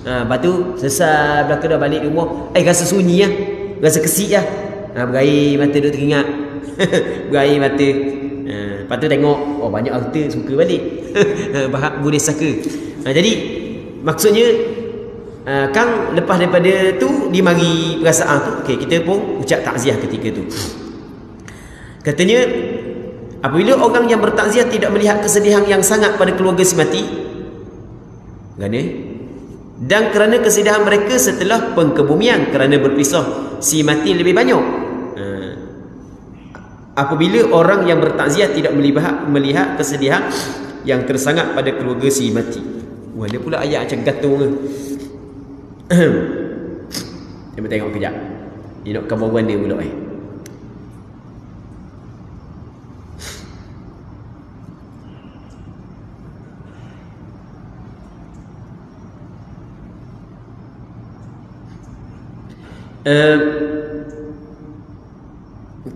Lepas tu selesai belaka dah balik rumah, rasa sunyi lah. Rasa kesik lah. Berair mata duduk teringat. Berair mata. Lepas tu tengok, banyak harta suka balik. Bahak boleh saka. Jadi maksudnya Kang lepas daripada tu dia mari perasaan tu, okey, kita pun ucap takziah ketika tu. Katanya apabila orang yang bertakziah tidak melihat kesedihan yang sangat pada keluarga si mati, dan kerana kesedihan mereka setelah pengkebumian kerana berpisah si mati lebih banyak. Apabila orang yang bertakziah tidak melihat kesedihan yang tersangat pada keluarga si mati. Ada pula ayat macam gantung. Kita tengok kejap. Dia nak khabar ganda pula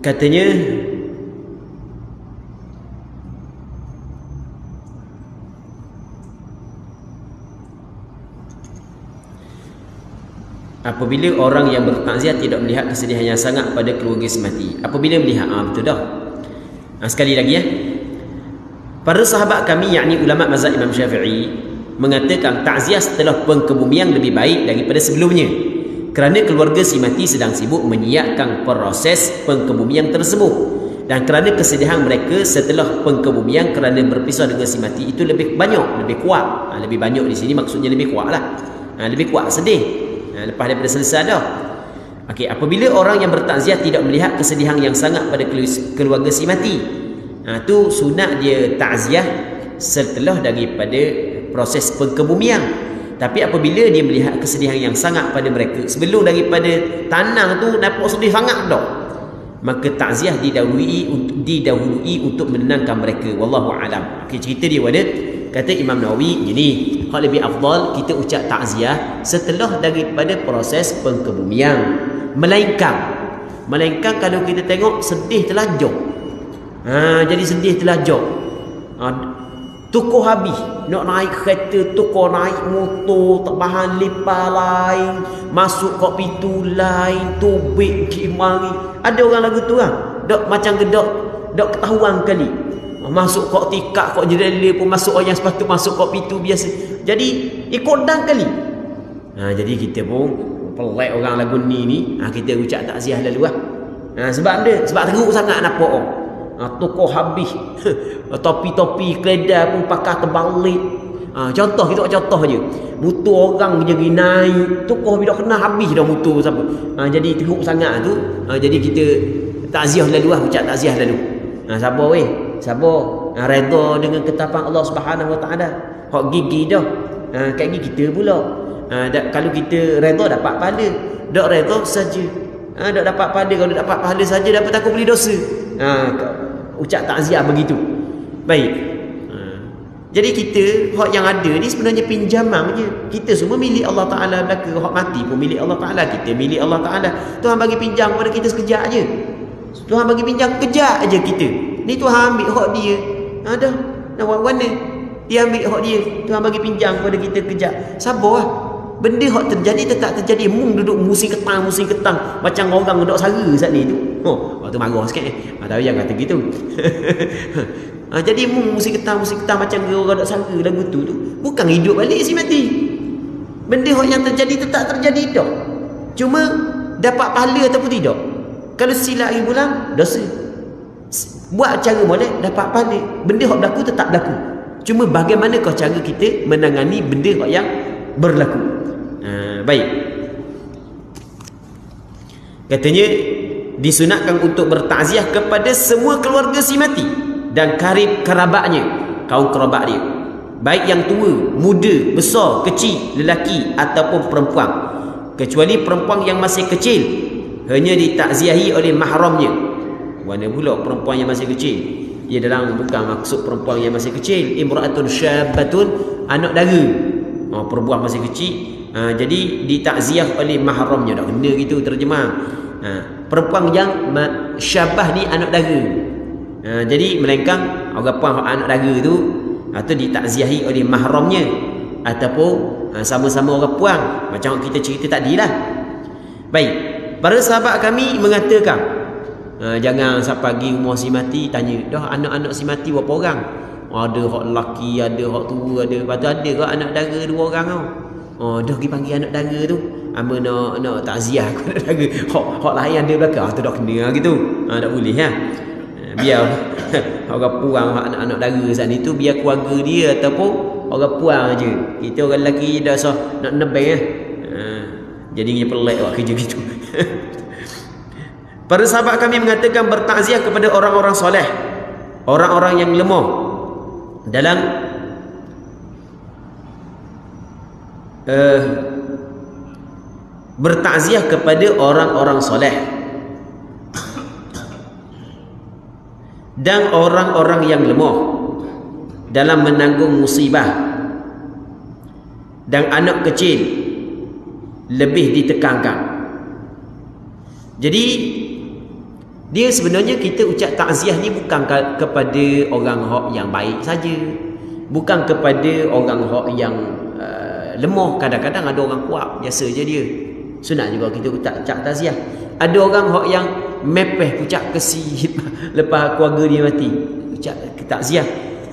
katanya apabila orang yang bertakziah tidak melihat kesedihan yang sangat pada keluarga semati. Apabila melihat, betul dah. Sekali lagi para sahabat kami, yakni ulama mazhab Imam Syafi'i, mengatakan takziah setelah pengkebumian lebih baik daripada sebelumnya. Kerana keluarga si mati sedang sibuk menyiapkan proses pengkebumian tersebut, dan kerana kesedihan mereka setelah pengkebumian kerana berpisah dengan si mati itu lebih banyak, lebih kuat. Lebih banyak di sini maksudnya lebih kuat lah. Lebih kuat sedih lepas daripada selesai dah. Okey, apabila orang yang bertakziah tidak melihat kesedihan yang sangat pada keluarga si mati, tu sunat dia takziah setelah daripada proses pengkebumian. Tapi apabila dia melihat kesedihan yang sangat pada mereka sebelum daripada tanam tu nampak sedih sangat dah, maka takziah didahului untuk menenangkan mereka. Wallahu alam. Okey, cerita dia ada kata Imam Nawawi gini, hak lebih afdal kita ucap takziah setelah daripada proses pengkebumian. Melainkan kalau kita tengok sedih terlanjur. Jadi sedih terlanjur. Tukar habis. Nak naik kereta, tukar naik motor, tak bahan lipa lain, masuk kat pintu lain, tubik pergi mari. Ada orang lagu tu kan. Dok macam gedok, dok ketahuan kali. Masuk kat tikak, kat jendela pun masuk orang yang sepatut masuk kat pintu biasa. Jadi ikut dan kali. Jadi kita pun pelik orang lagu ni kita ucap takziah lalu lah. Sebab dia, sebab teruk sangat nampak orang. Toko habis. Topi-topi keledar pun pakai terbalik. Contoh, kita buat contoh je. Motor orang jadi naik, toko habis dah kena habis dah motor siapa. Jadi teruk sangat tu. Jadi kita takziah lalu lah, ucap takziah lalu. Sabar weh, sabar. Redha dengan ketetapan Allah Subhanahu Wa Taala. Hak gigi dah. Kat gigi kita pula. Kalau kita redha dapat pahala. Tak redha saja. Tak dapat pahala. Kalau dapat pahala saja dapat takut beli dosa. Ucap takziah begitu. Baik. Jadi kita hak yang ada ni sebenarnya pinjaman je. Kita semua milik Allah Taala belaka. Hak mati pun milik Allah Taala. Kita milik Allah Taala. Tuhan bagi pinjam pada kita sekejap je. Tuhan bagi pinjam kejap aja kita. Ni Tuhan ambil hak dia. Dah. Nak buat mana? Dia ambil hak dia. Tuhan bagi pinjam pada kita kejap. Sabarlah. Benda hak terjadi tetap terjadi. Mung duduk musim ketang. Macam orang duduk sara saat ni tu. Waktu marah sikit. Tapi jangan kata gitu. Jadi musim ketang macam orang duduk sara lagu tu. Bukan hidup balik si mati. Benda hak yang terjadi tetap terjadi dah. Cuma dapat pahala ataupun tidak. Kalau silap hari bulan, dosa. Buat cara boleh dapat pahala. Benda hak berlaku tetap berlaku. Cuma bagaimanakah cara kita menangani benda hak yang berlaku. Baik. Katanya disunatkan untuk bertakziah kepada semua keluarga si mati dan karib kerabatnya, kaum kerabat dia. Baik yang tua, muda, besar, kecil, lelaki ataupun perempuan. Kecuali perempuan yang masih kecil, hanya ditakziahi oleh mahramnya. Mana pula perempuan yang masih kecil? Dia dalam bukan maksud perempuan yang masih kecil. Imra'atun syabatun, anak dara. Perempuan masih kecil. Jadi ditakziah oleh mahramnya. Dah kena gitu terjemah. Perempuan yang syabah ni anak dara. Jadi melainkan orang puan anak dara tu atau ditakziahi oleh mahramnya ataupun sama-sama orang puan macam kita cerita tadi lah. Baik. Para sahabat kami mengatakan jangan sampai pagi rumah si mati tanya dah anak-anak si mati berapa orang. Ada hak lelaki, ada hak tua, ada. Lepas tu ada ke anak dara 2 orang tau. Dah pergi panggil anak dara tu. Amba nak takziah aku anak dara. Hak lain ada belakang. Tu dah kena gitu. Tak boleh lah. Biar orang puang anak-anak dara saat ni tu biar keluarga dia ataupun orang puang je. Kita orang lelaki dah sah nak nebeng lah. Jadinya pelik buat kerja gitu. Para sahabat kami mengatakan bertakziah kepada orang-orang soleh, orang-orang yang lemah dalam bertakziah kepada orang-orang soleh dan orang-orang yang lemah dalam menanggung musibah dan anak kecil lebih ditekankan. Jadi dia sebenarnya kita ucap takziah ni bukan kepada orang hak yang baik saja, bukan kepada orang hak yang lemah. Kadang-kadang ada orang kuat biasa je dia. Sunat juga kita ucap takziah. Ada orang hak yang mepeh ucap kesi lepas keluarga dia mati, ucap takziah.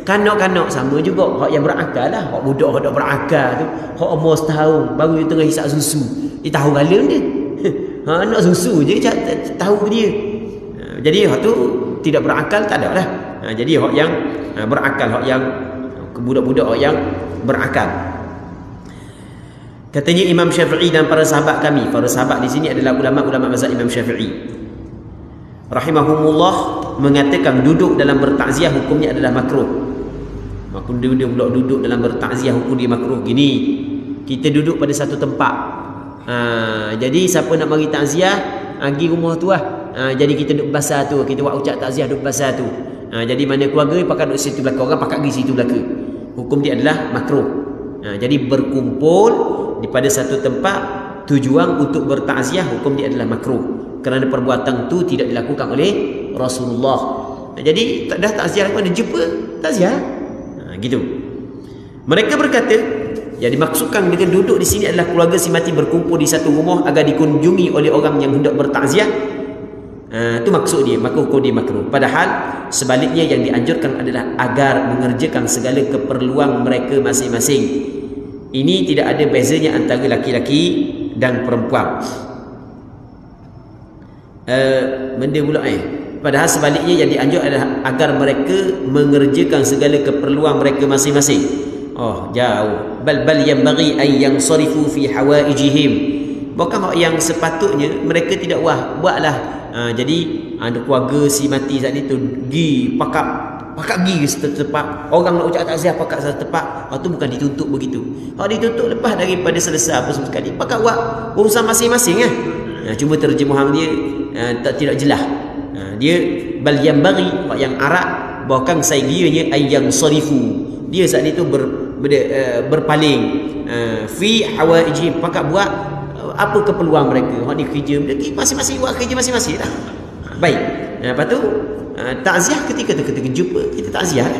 Kanak-kanak sama juga, hak yang berakal lah. Hak budak hak tak berakal tu, hak umur setahun baru dia tengah hisap susu, dia tahu galam dia. Anak susu je tahu dia. Jadi hak tu tidak berakal tak ada lah. Jadi hak yang berakal, hak yang budak-budak hak yang berakal. Katanya Imam Syafi'i dan para sahabat kami. Para sahabat di sini adalah ulama-ulama mazhab Imam Syafi'i rahimahumullah mengatakan duduk dalam bertakziah hukumnya adalah makruh. Maka dia pula duduk dalam bertakziah hukum dia makruh. Gini, kita duduk pada satu tempat. Jadi siapa nak mari takziah pergi rumah tu lah. Jadi kita duduk basah tu, kita buat ucap takziah duduk basah tu. Jadi mana keluarga pakai duduk situ belakang, orang pakai pergi situ belakang. Hukum dia adalah makruh. Jadi berkumpul di pada satu tempat tujuan untuk bertakziah, hukum dia adalah makruh kerana perbuatan tu tidak dilakukan oleh Rasulullah. Jadi dah takziah mana jumpa takziah. Gitu. Mereka berkata, yang dimaksudkan dengan duduk di sini adalah keluarga si mati berkumpul di satu rumah agar dikunjungi oleh orang yang hendak bertakziah. Itu maksud dia, maka hukum dia makruh. Padahal sebaliknya yang dianjurkan adalah agar mengerjakan segala keperluan mereka masing-masing. Ini tidak ada bezanya antara laki-laki dan perempuan. Benda pula Padahal sebaliknya yang dianjur adalah agar mereka mengerjakan segala keperluan mereka masing-masing. Oh, jauh. Bal yanbaghi an yansarifu fi hawaijihim. Bukan yang sepatutnya mereka tidak buatlah. Jadi ada keluarga si mati saat itu pergi pakak pergi setempat. Orang nak ucap takziah pakak setempat. Itu bukan dituntut begitu. Kalau dituntut lepas daripada selesai apa semua sekali, pakak buat urusan masing-masing cuma terjemahan dia tidak jelas. Dia bal yanbaghi yang Arab bahkan saigiyanya ayang sarifu. Dia saat itu berpaling fi hawaiji, pakak buat apa keperluan mereka. Hak ni kerja masing-masing buat kerja masing-masing dah. Baik. Lepas tu takziah ketika kita jumpa kita takziah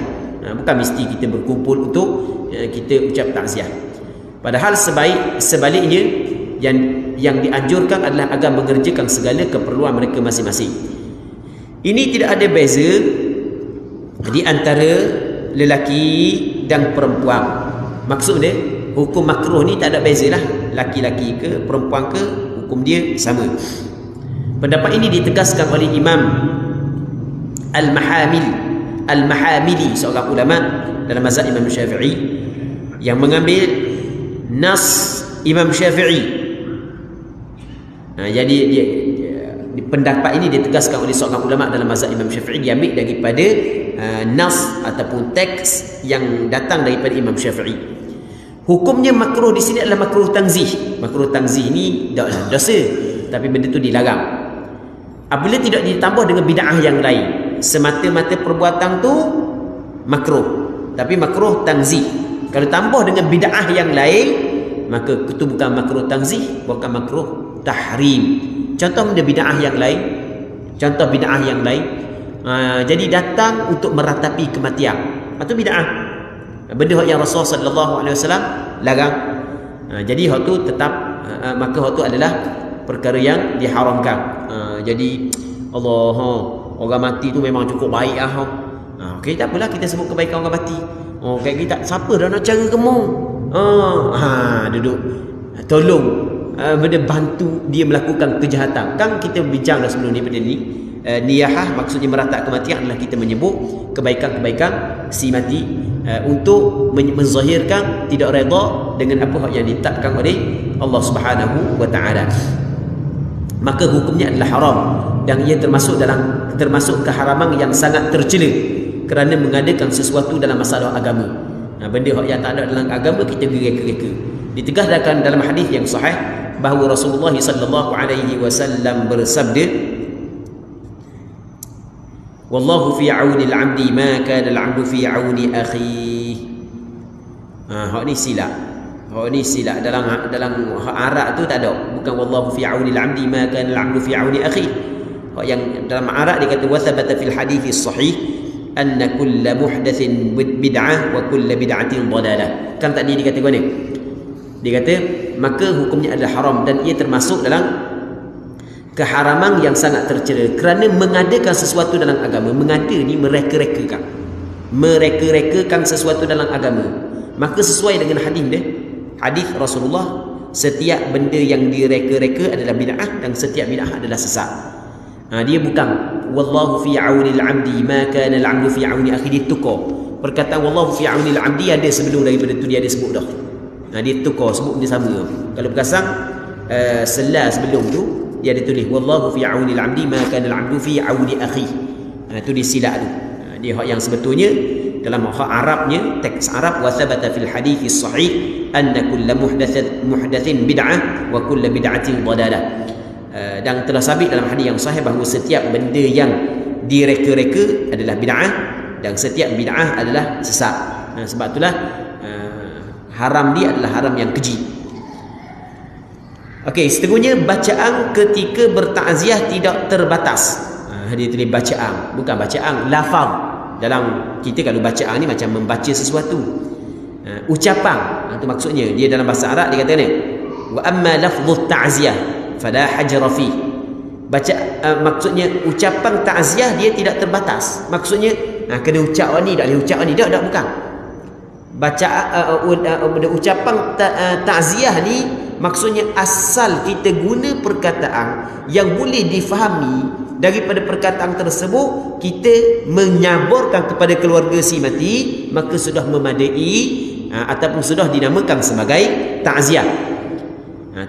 bukan mesti kita berkumpul untuk kita ucap takziah. Padahal sebaliknya yang dianjurkan adalah agar mengerjakan segala keperluan mereka masing-masing. Ini tidak ada beza di antara lelaki dan perempuan. Maksud dia hukum makruh ni tak ada beza lah, laki-laki ke perempuan ke, hukum dia sama. Pendapat ini ditegaskan oleh Imam Al-Mahamili, seorang ulama dalam mazhab Imam Syafi'i yang mengambil nas Imam Syafi'i. Jadi pendapat ini ditegaskan oleh seorang ulama dalam mazhab Imam Syafi'i, diambil daripada nas ataupun teks yang datang daripada Imam Syafi'i. Hukumnya makruh di sini adalah makruh tanzih. Makruh tanzih ni dosa, tapi benda tu dilarang. Apabila tidak ditambah dengan bid'ah yang lain, semata-mata perbuatan tu makruh, tapi makruh tanzih. Kalau tambah dengan bid'ah yang lain, maka itu bukan makruh tanzih, bukan makruh tahrim. Contoh benda bid'ah yang lain. Jadi datang untuk meratapi kematian, itu bid'ah. Benda yang Rasulullah sallallahu alaihi wasallam larang. Jadi hak tu tetap maka hak tu adalah perkara yang diharamkan. Jadi orang mati tu memang cukup baik okey, tak apalah kita sebut kebaikan orang mati. Kayak kita siapa dah nak cara gemung. Duduk tolong benda bantu dia melakukan kejahatan. Kan kita bincang dah sebelum ni pada ni. Niyahah maksudnya meratap kematian adalah kita menyebut kebaikan-kebaikan si mati untuk menzahirkan tidak redha dengan apa yang ditetapkan oleh Allah Subhanahu wa taala. Maka hukumnya adalah haram dan ia termasuk keharaman yang sangat tercela kerana mengadakan sesuatu dalam masalah agama. Benda yang tak ada dalam agama kita reka-reka. Ditegaskan dalam hadis yang sahih bahawa Rasulullah sallallahu alaihi wasallam bersabda, wallahu fi auni al-'abdi ma kana al-'abdu fi auni akhihi. Hak ni silap. Dalam Arab tu tak ada. Bukan wallahu fi auni al-'abdi ma kana al-'abdu fi auni akhihi. Hak yang dalam Arab dia kata wa thabata fil hadits sahih anna kull muhdatsin bid'ah wa kull bid'atin dhalalah. Kan tadi dia kata mana? Dia kata maka hukumnya adalah haram dan ia termasuk dalam keharaman yang sangat tercela kerana mengadakan sesuatu dalam agama. Mengada ni mereka-rekakan sesuatu dalam agama. Maka sesuai dengan hadis Rasulullah, setiap benda yang direka-reka adalah bid'ah dan setiap bid'ah adalah sesat. Dia bukan wallahu fi auni al-'abdi ma kana al-'abdu fi auni akhi, dia tukar. Perkataan wallahu fi auni al-'abdi ada sebelum daripada tu dia ada sebut dah. Dia tukar sebut dia sama. Kalau berkasang selah sebelum tu dia ada tulis wallahu fi auni al-'abdi ma kana al-'abdu fi auni akhi. Itu dia silap tu. Dia hak yang sebetulnya dalam hak Arabnya, teks Arab wa thabata fil hadits sahih anna kull muhdatsin bid'ah wa kull bid'atin dhalalah. Dan telah sabit dalam hadis yang sahih bahawa setiap benda yang direka-reka adalah bid'ah dan setiap bid'ah adalah sesat. Sebab itulah haram dia adalah haram yang keji. Okey, seterusnya bacaan ketika bertakziah tidak terbatas. Dia tulis bacaan, bukan bacaan lafaz. dalam kita kalau bacaan ni macam membaca sesuatu. Ucapan itu maksudnya dia dalam bahasa Arab dia kata ni, wa amma lafdhu ta'ziyah fala hajra fi. Maksudnya ucapan ta'ziyah dia tidak terbatas. Maksudnya kena ucap ni, tak boleh ucap ni, tak bukan. Ucapan ta'ziyah ni maksudnya asal kita guna perkataan yang boleh difahami. Daripada perkataan tersebut kita menyabarkan kepada keluarga si mati, maka sudah memadai ataupun sudah dinamakan sebagai ta'ziah.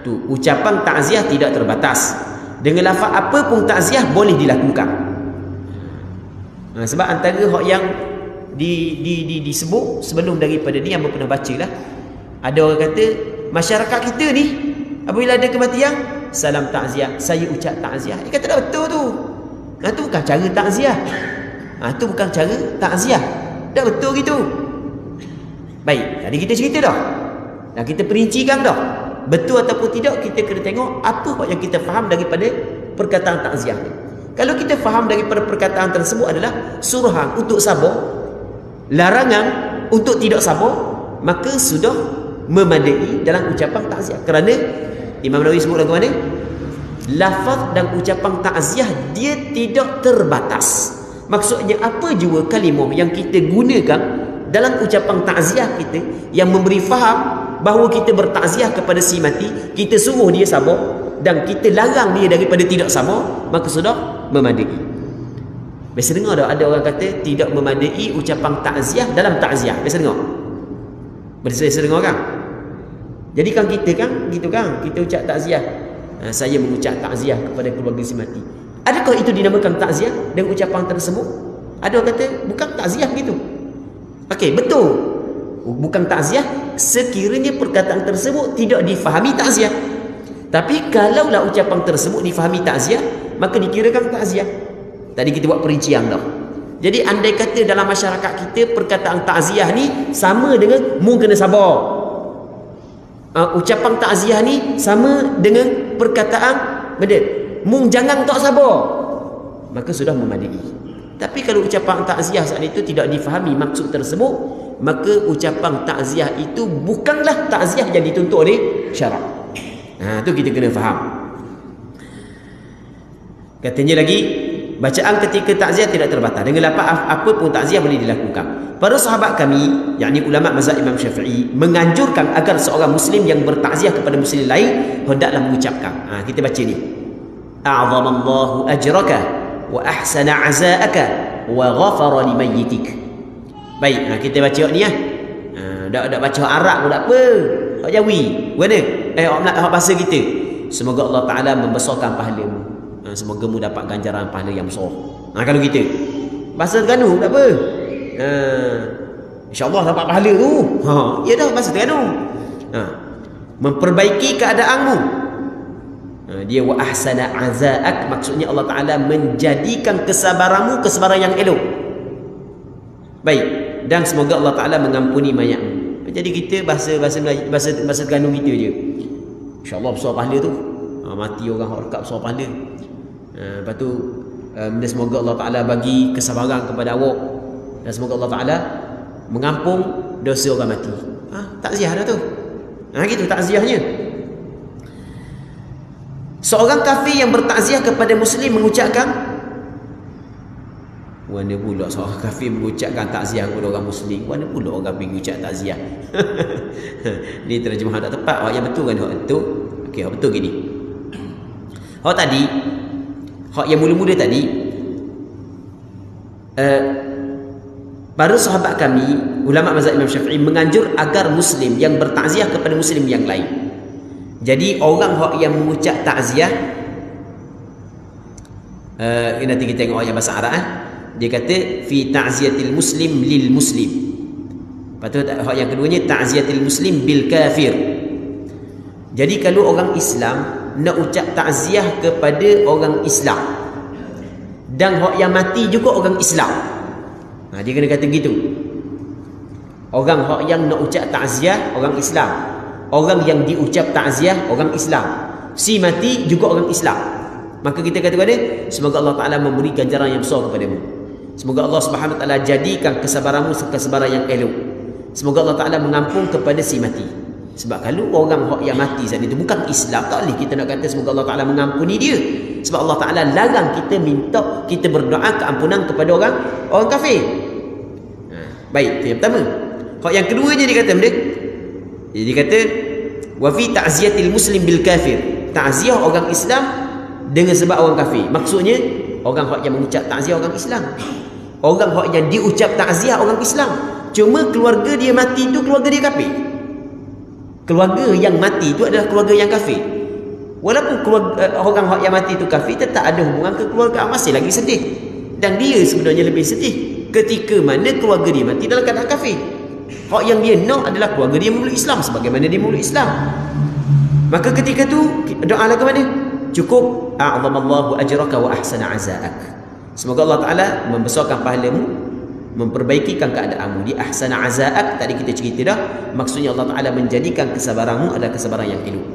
Tu ucapan ta'ziah tidak terbatas. Dengan lafaz apa pun ta'ziah boleh dilakukan. Sebab antara hak yang disebut sebelum daripada ni yang pernah baca lah, ada orang kata masyarakat kita ni apabila ada kematian, salam takziah, saya ucap takziah. Dia kata tak betul tu. Tu bukan cara takziah. Tu bukan cara takziah. Tak betul gitu. Baik, tadi kita cerita dah. Dan kita perincikan dah. Betul ataupun tidak, kita kena tengok apa yang kita faham daripada perkataan takziah ni. Kalau kita faham daripada perkataan tersebut adalah suruhan untuk sabar, larangan untuk tidak sabar, maka sudah memadai dalam ucapan takziah. Kerana Imam Nawawi sebut lagu mana? Lafaz dan ucapan takziah dia tidak terbatas. Maksudnya apa jua kalimah yang kita gunakan dalam ucapan takziah kita yang memberi faham bahawa kita bertakziah kepada si mati, kita suruh dia sabar dan kita larang dia daripada tidak sabar, maka sudah memadai. Biasa dengar tak ada orang kata tidak memadai ucapan takziah dalam takziah? Biasa dengar? Biasa dengar kan? Jadi kan kita kan gitu kan, kita ucap takziah. Saya mengucap takziah kepada keluarga si mati. Adakah itu dinamakan takziah dengan ucapan tersebut? Ada orang kata bukan takziah gitu. Okey, betul. Bukan takziah sekiranya perkataan tersebut tidak difahami takziah. Tapi kalaulah ucapan tersebut difahami takziah, maka dikirakan takziah. Tadi kita buat perincian dah. Jadi andai kata dalam masyarakat kita perkataan takziah ni sama dengan mu kena sabar. Ucapan takziah ni sama dengan perkataan mu jangan tak sabar, maka sudah memadai. Tapi kalau ucapan takziah saat itu tidak difahami maksud tersebut, maka ucapan takziah itu bukanlah takziah yang dituntut oleh syarak. Tu kita kena faham. Katanya lagi, bacaan ketika takziah tidak terbatas. Dengan lafaz apa pun takziah boleh dilakukan. Para sahabat kami, yakni ulama mazhab Imam Syafi'i, menganjurkan agar seorang muslim yang bertakziah kepada muslim lain hendaklah mengucapkan. Kita baca ni. A'zamallahu ajraka wa ahsana aza'aka wa ghafara limayyitik. Baik, kita baca ni dak baca Arab pun tak apa. Hak Jawi. Mana? Hak bahasa kita. Semoga Allah Taala membesarkan pahala-mu. Semoga mu dapat ganjaran pahala yang besar. Kalau kita bahasa Terengganu tak apa. InsyaAllah dapat pahala tu. Ya dah bahasa Terengganu. Memperbaiki keadaanmu. Dia wa ahsana aza'ak, maksudnya Allah Taala menjadikan kesabaranmu kesabaran yang elok. Baik, dan semoga Allah Taala mengampuni mayatmu. Jadi kita bahasa Terengganu kita je. InsyaAllah besar pahala tu. Mati orang hak dekat besar pahala. Lepas tu semoga Allah Taala bagi kesabaran kepada awak dan semoga Allah Taala mengampung dosa orang mati. Takziah dah tu. Gitu takziahnya. Seorang kafir yang bertakziah kepada muslim mengucapkan, mana pula seorang kafir mengucapkan takziah kepada orang muslim? Mana pula orang kafir mengucap takziah? Ni terjemahan tak tepat. Hak yang betul kan hak itu? Okey, hak betul gini. Hak tadi, hak yang mula-mula tadi, para sahabat kami, ulama mazhab Imam Syafi'i menganjur agar muslim yang bertakziah kepada muslim yang lain. Jadi orang yang mengucap takziah, nanti kita tengok ayat bahasa Arab. Dia kata fi ta'ziyatil muslim lil muslim. Lepas tu hak yang keduanya ta'ziyatil muslim bil kafir. Jadi kalau orang Islam nak ucap takziah kepada orang Islam dan hak yang mati juga orang Islam, dia kena kata gitu. Orang hak yang nak ucap takziah orang Islam, orang yang diucap takziah orang Islam, si mati juga orang Islam, maka kita kata kepada semoga Allah Taala memberi ganjaran yang besar kepadamu. Semoga Allah Subhanahu Wa Taala jadikan kesabaranmu kesabaran yang elok. Semoga Allah Taala mengampun kepada si mati. Sebab kalau orang yang mati saat itu bukan Islam, tak boleh kita nak kata semoga Allah Taala mengampuni dia. Sebab Allah Taala larang kita minta, kita berdoa keampunan kepada orang kafir. Baik, itu yang pertama. Hak yang keduanya dia kata benda. Dia kata wa fi ta'ziyatil muslim bil kafir. Ta'ziah orang Islam dengan sebab orang kafir. Maksudnya orang hak yang mengucap ta'ziah orang Islam. Orang hak yang diucap ta'ziah orang Islam. Cuma keluarga dia mati itu keluarga dia kafir. Keluarga yang mati itu adalah keluarga yang kafir. Walaupun keluarga, orang hak yang mati itu kafir, tetap ada hubungan ke keluarga, masih lagi sedih. Dan dia sebenarnya lebih sedih ketika mana keluarga dia mati dalam keadaan kafir. Hak yang dia nak adalah keluarga dia memeluk Islam sebagaimana dia memeluk Islam. Maka ketika tu doa lagu mana? Cukup a'zamallahu ajraka wa ahsana azaak. Semoga Allah Taala membesarkan pahalamu, memperbaikikan keadaanmu. Di ahsana azaak tadi kita cerita dah, maksudnya Allah Taala menjadikan kesabaranmu adalah kesabaran yang elok.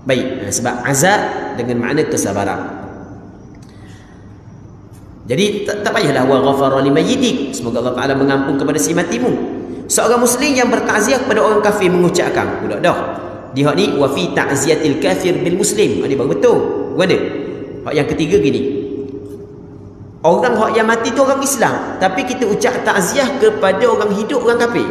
Baik, sebab azab dengan makna kesabaran. Jadi tak payahlah wa ghafara limayyitik. Semoga Allah Taala mengampun kepada si matimu. Seorang muslim yang bertakziah kepada orang kafir mengucapkan pula dah. Di hak ni wa fi ta'ziyatil kafir bil muslim. Ini baru betul. Mana? Hak yang ketiga gini. Orang hak yang mati tu orang Islam, tapi kita ucap takziah kepada orang hidup orang kafir.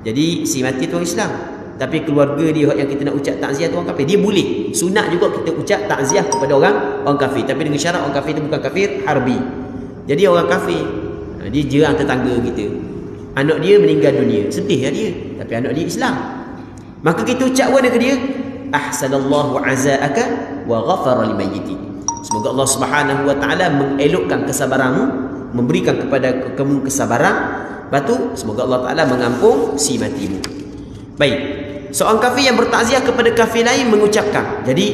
Jadi si mati tu orang Islam, tapi keluarga dia hak yang kita nak ucap takziah tu orang kafir. Dia boleh. Sunat juga kita ucap takziah kepada orang kafir, tapi dengan syarat orang kafir tu bukan kafir harbi. Jadi orang kafir dia jerang tetangga kita. Anak dia meninggal dunia, sedih ya dia, tapi anak dia Islam. Maka kita ucap mana ke dia? Ahsanallahu azaaka wa ghafara limayyitik. Semoga Allah Subhanahu Wa Taala mengelokkan kesabaranmu, memberikan kepada kamu kesabaran. Lepas tu semoga Allah Taala mengampun si matimu. Baik. Seorang kafir yang bertakziah kepada kafir lain mengucapkan. Jadi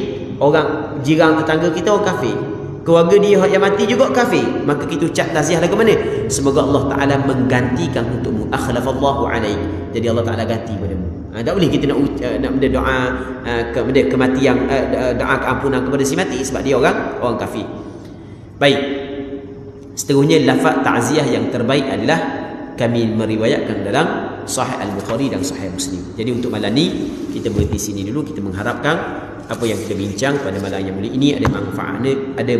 orang jiran tetangga kita orang kafir, keluarga dia yang mati juga kafir, maka kita ucap takziah lagu mana? Semoga Allah Taala menggantikan untukmu. Akhlafallahu alaik. Jadi Allah Taala ganti padamu. Tak boleh kita nak doa kematian, doa keampunan kepada si mati sebab dia orang kafir. Baik. Seterusnya lafaz ta'ziah yang terbaik adalah kami meriwayatkan dalam Sahih Al-Bukhari dan Sahih Muslim. Jadi untuk malam ni kita berhenti sini dulu. Kita mengharapkan apa yang kita bincang pada malam yang mulia ini ada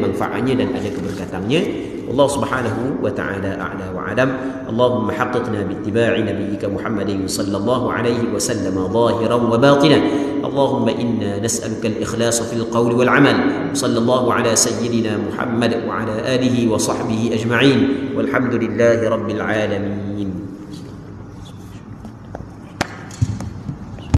manfaatnya dan ada keberkatannya. Allah Subhanahu wa ta'ala a'la wa a'lam. Allahumma haqqiqna bittiba'i nabiyyika Muhammadin sallallahu alaihi wasallam zahiran wa batinan. Allahumma inna nas'aluka al-ikhlasa fil qawli wal 'amal. Sallallahu ala sayyidina Muhammad wa ala alihi wa sahbihi ajma'in. Walhamdulillahi rabbil alamin.